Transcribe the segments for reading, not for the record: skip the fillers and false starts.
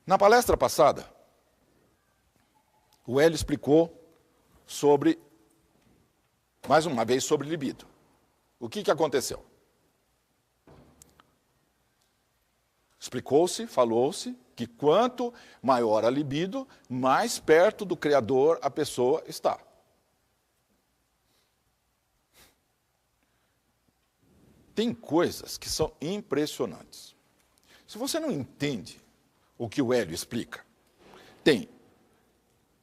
Na palestra passada, o Hélio explicou sobre, mais uma vez, sobre libido. O que aconteceu? Explicou-se, falou-se, que quanto maior a libido, mais perto do Criador a pessoa está. Tem coisas que são impressionantes. Se você não entende o que o Hélio explica, tem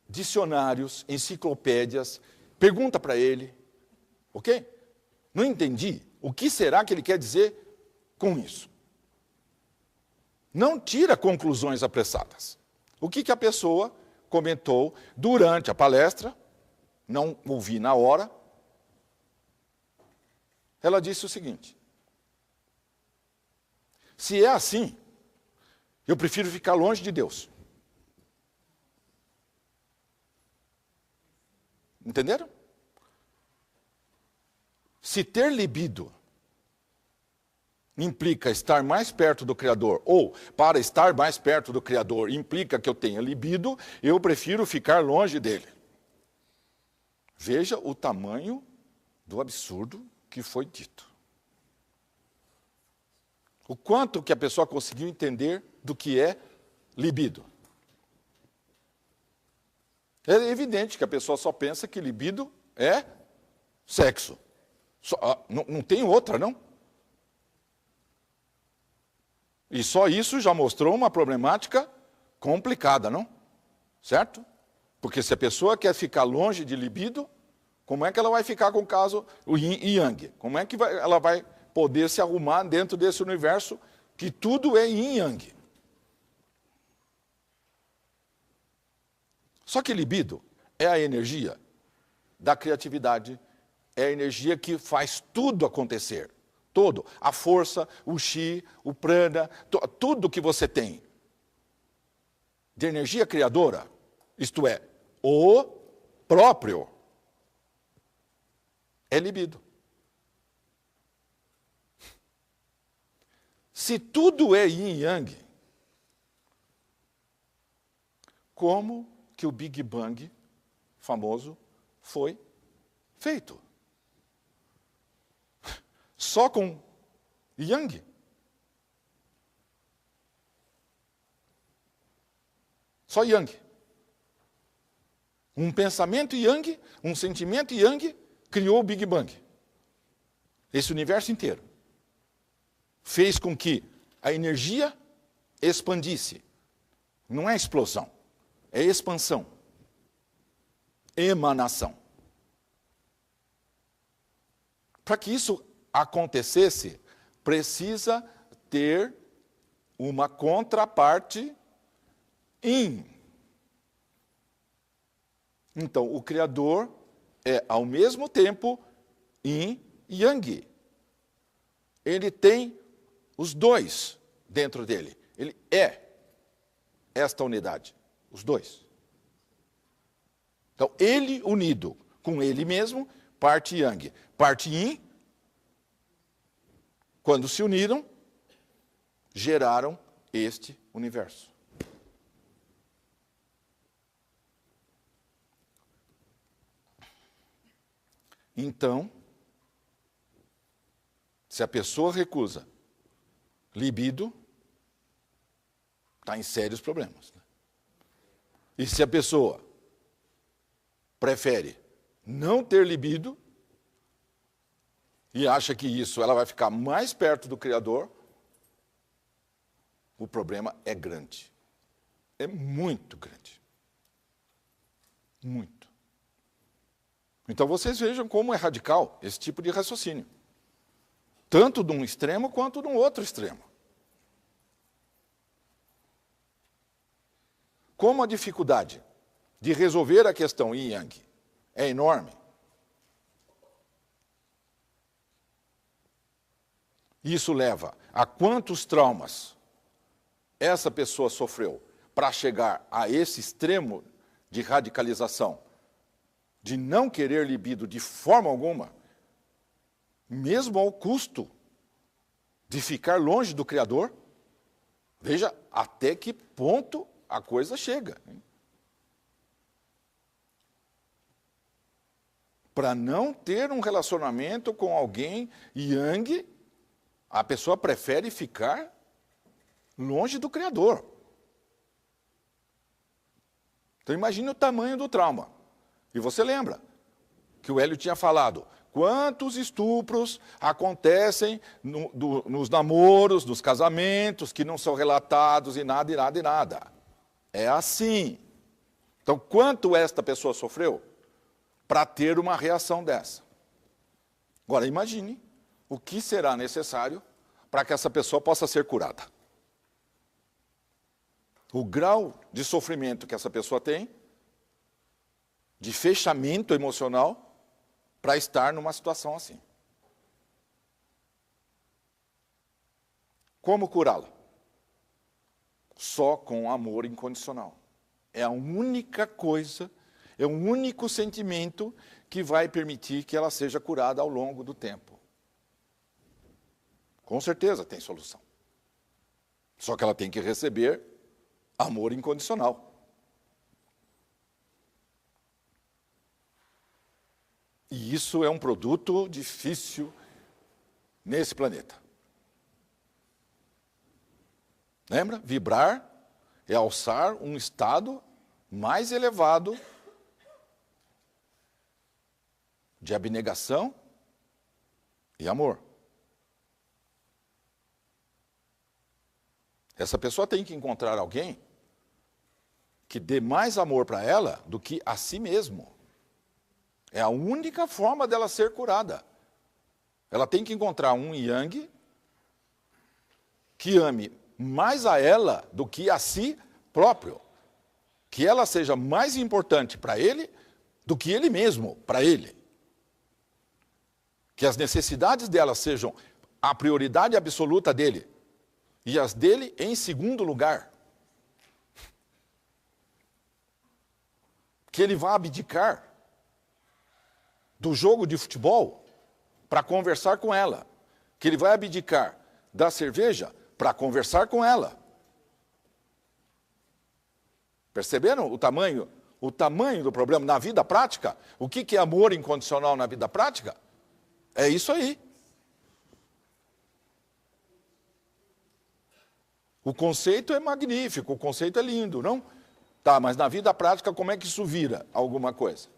dicionários, enciclopédias, pergunta para ele, ok? Não entendi. O que será que ele quer dizer com isso? Não tira conclusões apressadas. O que a pessoa comentou durante a palestra, não ouvi na hora, ela disse o seguinte: se é assim, eu prefiro ficar longe de Deus. Entenderam? Se ter libido implica estar mais perto do Criador, ou para estar mais perto do Criador implica que eu tenha libido, eu prefiro ficar longe dele. Veja o tamanho do absurdo que foi dito. O quanto que a pessoa conseguiu entender do que é libido. É evidente que a pessoa só pensa que libido é sexo. Não tem outra, não? E só isso já mostrou uma problemática complicada, não? Certo? Porque se a pessoa quer ficar longe de libido, como é que ela vai ficar com o caso o yin e yang? Como é que ela vai poder se arrumar dentro desse universo que tudo é yin e yang? Só que libido é a energia da criatividade, é a energia que faz tudo acontecer. Todo, a força, o chi, o prana, tudo que você tem de energia criadora, isto é, o próprio, é libido. Se tudo é yin e yang, como que o Big Bang famoso foi feito? Só com yang? Só yang. Um pensamento yang, um sentimento yang, criou o Big Bang. Esse universo inteiro. Fez com que a energia expandisse. Não é explosão, é expansão. Emanação. Para que isso acontecesse, precisa ter uma contraparte yin. Então, o Criador é, ao mesmo tempo, yin e yang. Ele tem os dois dentro dele. Ele é esta unidade, os dois. Então, ele unido com ele mesmo, parte yang, parte yin, quando se uniram, geraram este universo. Então, se a pessoa recusa libido, está em sérios problemas. E se a pessoa prefere não ter libido, e acha que isso ela vai ficar mais perto do Criador, o problema é grande. É muito grande. Muito. Então vocês vejam como é radical esse tipo de raciocínio. Tanto de um extremo quanto de um outro extremo. Como a dificuldade de resolver a questão yin e yang é enorme, isso leva a quantos traumas essa pessoa sofreu para chegar a esse extremo de radicalização, de não querer libido de forma alguma, mesmo ao custo de ficar longe do Criador. Veja até que ponto a coisa chega. Para não ter um relacionamento com alguém yang, a pessoa prefere ficar longe do Criador. Então imagine o tamanho do trauma. E você lembra que o Hélio tinha falado, quantos estupros acontecem nos namoros, nos casamentos, que não são relatados e nada, e nada, e nada. É assim. Então, quanto esta pessoa sofreu para ter uma reação dessa? Agora, imagine o que será necessário para que essa pessoa possa ser curada. O grau de sofrimento que essa pessoa tem, de fechamento emocional, para estar numa situação assim. Como curá-la? Só com amor incondicional. É a única coisa, é o único sentimento que vai permitir que ela seja curada ao longo do tempo. Com certeza tem solução. Só que ela tem que receber amor incondicional. E isso é um produto difícil nesse planeta. Lembra? Vibrar é alçar um estado mais elevado de abnegação e amor. Essa pessoa tem que encontrar alguém que dê mais amor para ela do que a si mesmo. É a única forma dela ser curada. Ela tem que encontrar um yang que ame mais a ela do que a si próprio. Que ela seja mais importante para ele do que ele mesmo, para ele. Que as necessidades dela sejam a prioridade absoluta dele e as dele em segundo lugar. Que ele vá abdicar do jogo de futebol para conversar com ela. Que ele vai abdicar da cerveja para conversar com ela. Perceberam o tamanho do problema na vida prática? O que é amor incondicional na vida prática? É isso aí. O conceito é magnífico, o conceito é lindo, não? Tá, mas na vida prática como é que isso vira alguma coisa?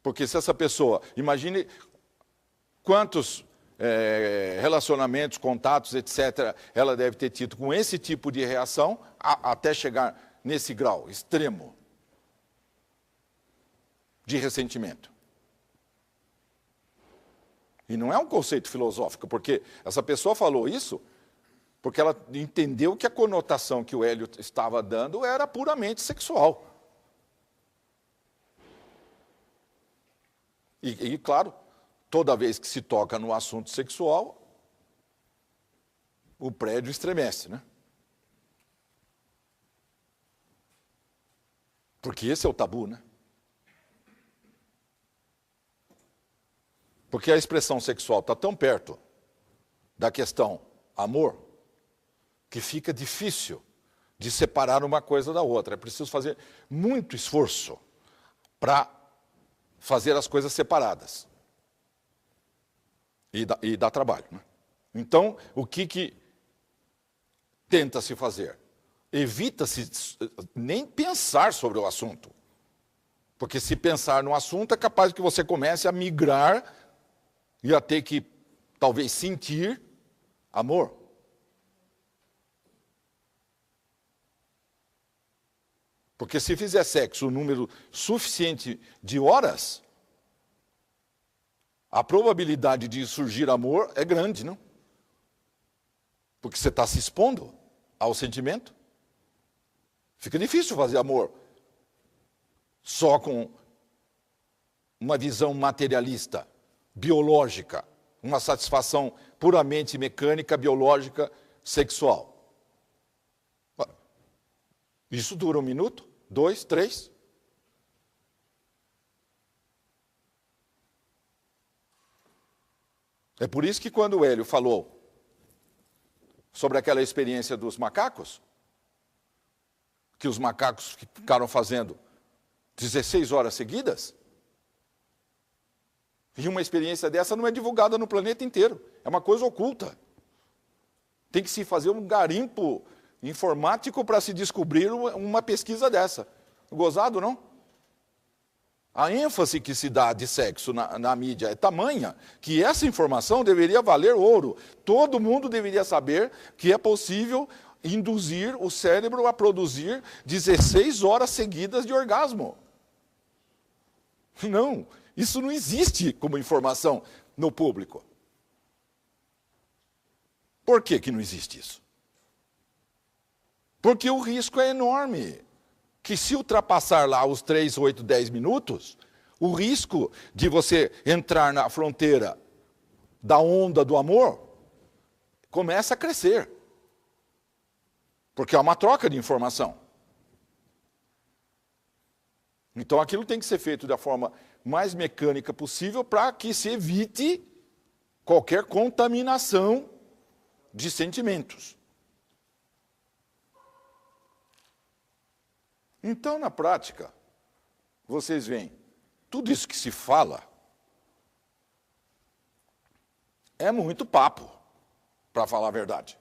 Porque se essa pessoa, imagine quantos relacionamentos, contatos, etc., ela deve ter tido com esse tipo de reação até chegar nesse grau extremo de ressentimento. E não é um conceito filosófico, porque essa pessoa falou isso porque ela entendeu que a conotação que o Hélio estava dando era puramente sexual. E claro, toda vez que se toca no assunto sexual, o prédio estremece, né? Porque esse é o tabu, né? Porque a expressão sexual está tão perto da questão amor, que fica difícil de separar uma coisa da outra. É preciso fazer muito esforço para fazer as coisas separadas. E dá trabalho, né? Então, o que tenta-se fazer? Evita-se nem pensar sobre o assunto. Porque se pensar no assunto, é capaz que você comece a migrar e a ter que, talvez, sentir amor. Porque se fizer sexo um número suficiente de horas, a probabilidade de surgir amor é grande, não? Porque você está se expondo ao sentimento. Fica difícil fazer amor só com uma visão materialista, biológica, uma satisfação puramente mecânica, biológica, sexual. Isso dura 1 minuto, 2, 3. É por isso que quando o Hélio falou sobre aquela experiência dos macacos, que os macacos ficaram fazendo 16 horas seguidas. E uma experiência dessa não é divulgada no planeta inteiro, é uma coisa oculta. Tem que se fazer um garimpo informático para se descobrir uma pesquisa dessa. Gozado, não? A ênfase que se dá de sexo na mídia é tamanha que essa informação deveria valer ouro. Todo mundo deveria saber que é possível induzir o cérebro a produzir 16 horas seguidas de orgasmo. Não, isso não existe como informação no público. Por que que não existe isso? Porque o risco é enorme. Que se ultrapassar lá os 3, 8, 10 minutos, o risco de você entrar na fronteira da onda do amor começa a crescer. Porque é uma troca de informação. Então aquilo tem que ser feito da forma mais mecânica possível para que se evite qualquer contaminação de sentimentos. Então, na prática, vocês veem, tudo isso que se fala é muito papo, para falar a verdade.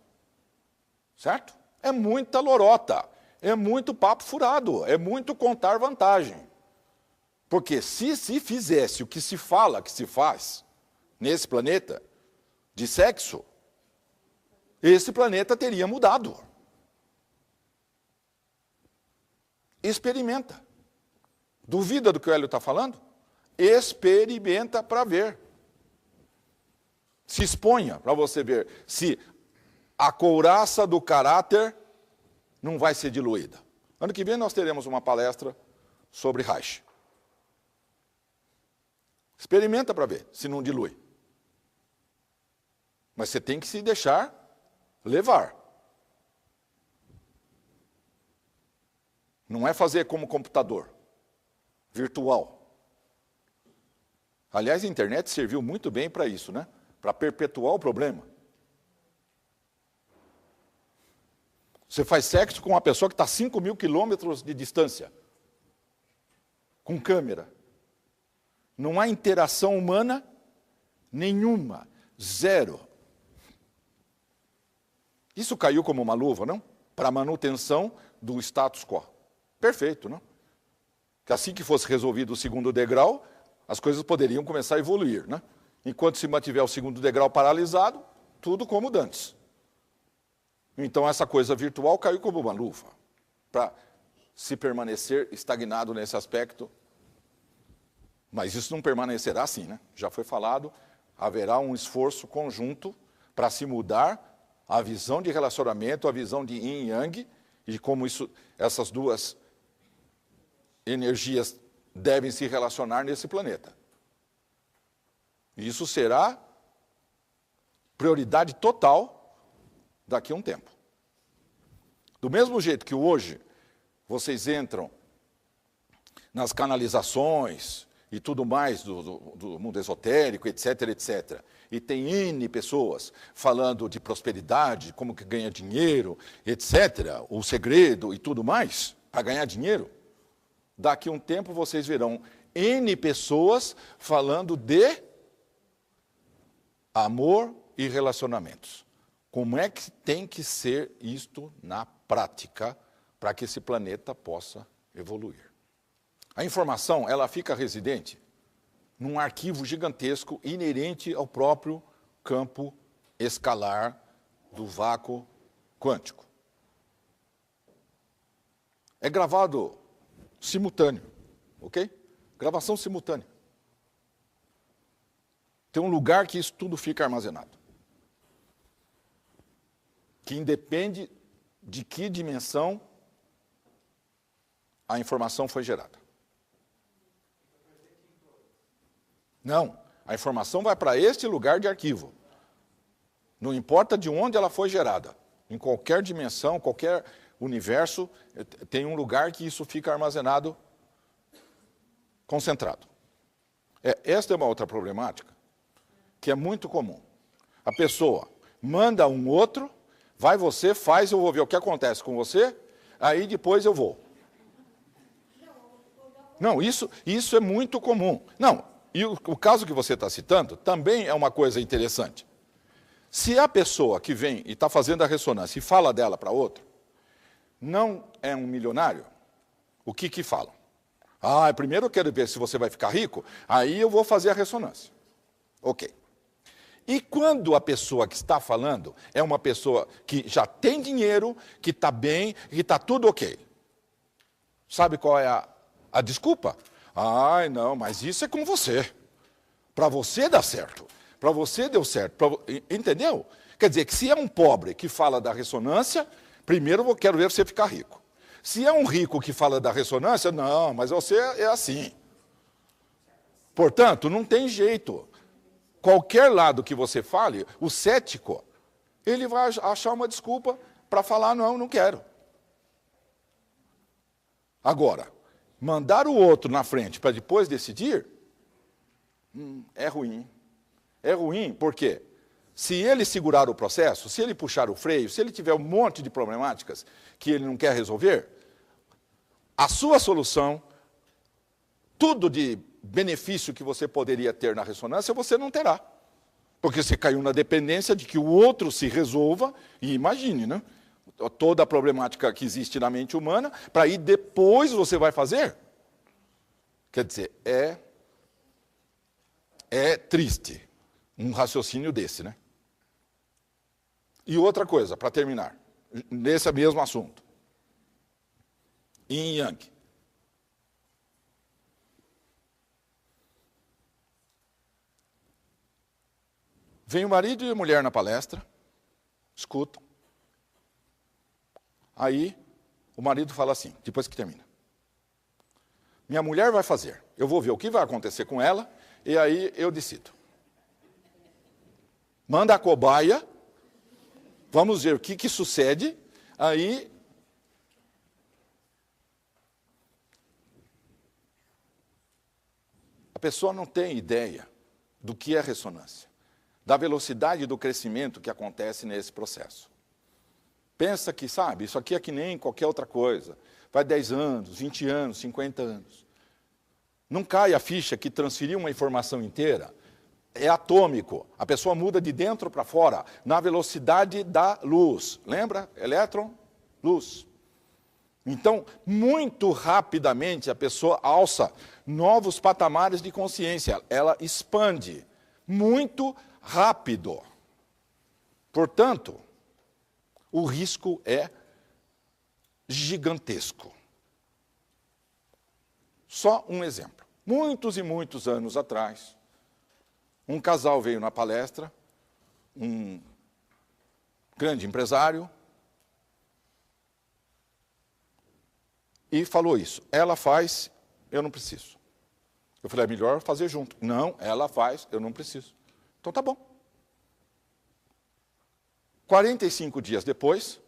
Certo? É muita lorota, é muito papo furado, é muito contar vantagem. Porque se fizesse o que se fala, que se faz nesse planeta, de sexo, esse planeta teria mudado. Experimenta. Duvida do que o Hélio está falando? Experimenta para ver. Se exponha para você ver se a couraça do caráter não vai ser diluída. Ano que vem nós teremos uma palestra sobre Reich. Experimenta para ver se não dilui. Mas você tem que se deixar levar. Não é fazer como computador, virtual. Aliás, a internet serviu muito bem para isso, né? Para perpetuar o problema. Você faz sexo com uma pessoa que está a 5.000 quilômetros de distância, com câmera. Não há interação humana nenhuma, zero. Isso caiu como uma luva, não? Para a manutenção do status quo. Perfeito, não? Que assim que fosse resolvido o segundo degrau, as coisas poderiam começar a evoluir, né? Enquanto se mantiver o segundo degrau paralisado, tudo como dantes. Então essa coisa virtual caiu como uma luva, para se permanecer estagnado nesse aspecto. Mas isso não permanecerá assim, né? Já foi falado, haverá um esforço conjunto para se mudar a visão de relacionamento, a visão de yin e yang, e como essas duas energias devem se relacionar nesse planeta. E isso será prioridade total daqui a um tempo. Do mesmo jeito que hoje vocês entram nas canalizações e tudo mais do mundo esotérico, etc., etc., e tem N pessoas falando de prosperidade, como que ganha dinheiro, etc., o segredo e tudo mais, para ganhar dinheiro, daqui a um tempo vocês verão N pessoas falando de amor e relacionamentos. Como é que tem que ser isto na prática para que esse planeta possa evoluir? A informação, ela fica residente num arquivo gigantesco inerente ao próprio campo escalar do vácuo quântico. É gravado simultâneo, ok? Gravação simultânea. Tem um lugar que isso tudo fica armazenado. Que independe de que dimensão a informação foi gerada. Não, a informação vai para este lugar de arquivo. Não importa de onde ela foi gerada. Em qualquer dimensão, qualquer universo, tem um lugar que isso fica armazenado, concentrado. Esta é uma outra problemática, que é muito comum. A pessoa manda um outro, Vai você, faz, eu vou ver o que acontece com você, aí depois eu vou. Não, isso é muito comum. Não, e o caso que você está citando também é uma coisa interessante. Se a pessoa que vem e está fazendo a ressonância e fala dela para outro, não é um milionário, o que falam? Ah, primeiro eu quero ver se você vai ficar rico, aí eu vou fazer a ressonância. Ok. E quando a pessoa que está falando é uma pessoa que já tem dinheiro, que está bem, que está tudo ok. Sabe qual é a desculpa? Ai, não, mas isso é com você. Para você dá certo. Para você deu certo. Entendeu? Quer dizer que se é um pobre que fala da ressonância, primeiro eu quero ver você ficar rico. Se é um rico que fala da ressonância, não, mas você é assim. Portanto, não tem jeito. Qualquer lado que você fale, o cético, ele vai achar uma desculpa para falar, não, não quero. Agora, mandar o outro na frente para depois decidir, é ruim. É ruim porque se ele segurar o processo, se ele puxar o freio, se ele tiver um monte de problemáticas que ele não quer resolver, a sua solução, tudo de benefício que você poderia ter na ressonância, você não terá. Porque você caiu na dependência de que o outro se resolva, e imagine, né? Toda a problemática que existe na mente humana, para aí depois você vai fazer. Quer dizer, é triste um raciocínio desse, né? E outra coisa, para terminar, nesse mesmo assunto. Yin e Yang. Vem o marido e a mulher na palestra, escutam. Aí, o marido fala assim, depois que termina. Minha mulher vai fazer, eu vou ver o que vai acontecer com ela, e aí eu decido. Manda a cobaia, vamos ver o que sucede, aí... A pessoa não tem ideia do que é ressonância, da velocidade do crescimento que acontece nesse processo. Pensa que, sabe, isso aqui é que nem qualquer outra coisa. Vai 10 anos, 20 anos, 50 anos. Não cai a ficha que transferir uma informação inteira é atômico. A pessoa muda de dentro para fora, na velocidade da luz. Lembra? Elétron, luz. Então, muito rapidamente, a pessoa alça novos patamares de consciência. Ela expande muito rápido. Portanto, o risco é gigantesco. Só um exemplo. Muitos e muitos anos atrás, um casal veio na palestra, um grande empresário, e falou isso. Ela faz, eu não preciso. Eu falei, é melhor fazer junto. Não, ela faz, eu não preciso. Então tá bom. 45 dias depois,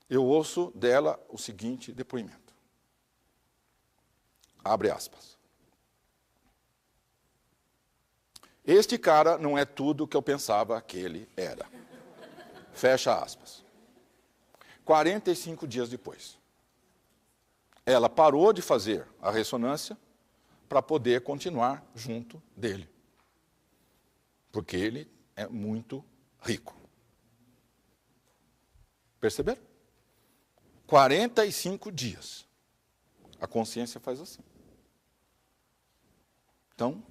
eu ouço dela o seguinte depoimento. Abre aspas. Este cara não é tudo que eu pensava que ele era. Fecha aspas. 45 dias depois. Ela parou de fazer a ressonância para poder continuar junto dele. Porque ele é muito rico. Perceberam? 45 dias. A consciência faz assim. Então,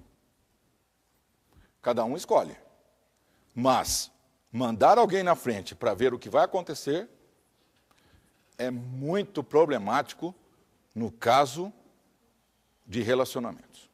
cada um escolhe. Mas, mandar alguém na frente para ver o que vai acontecer é muito problemático no caso de relacionamentos.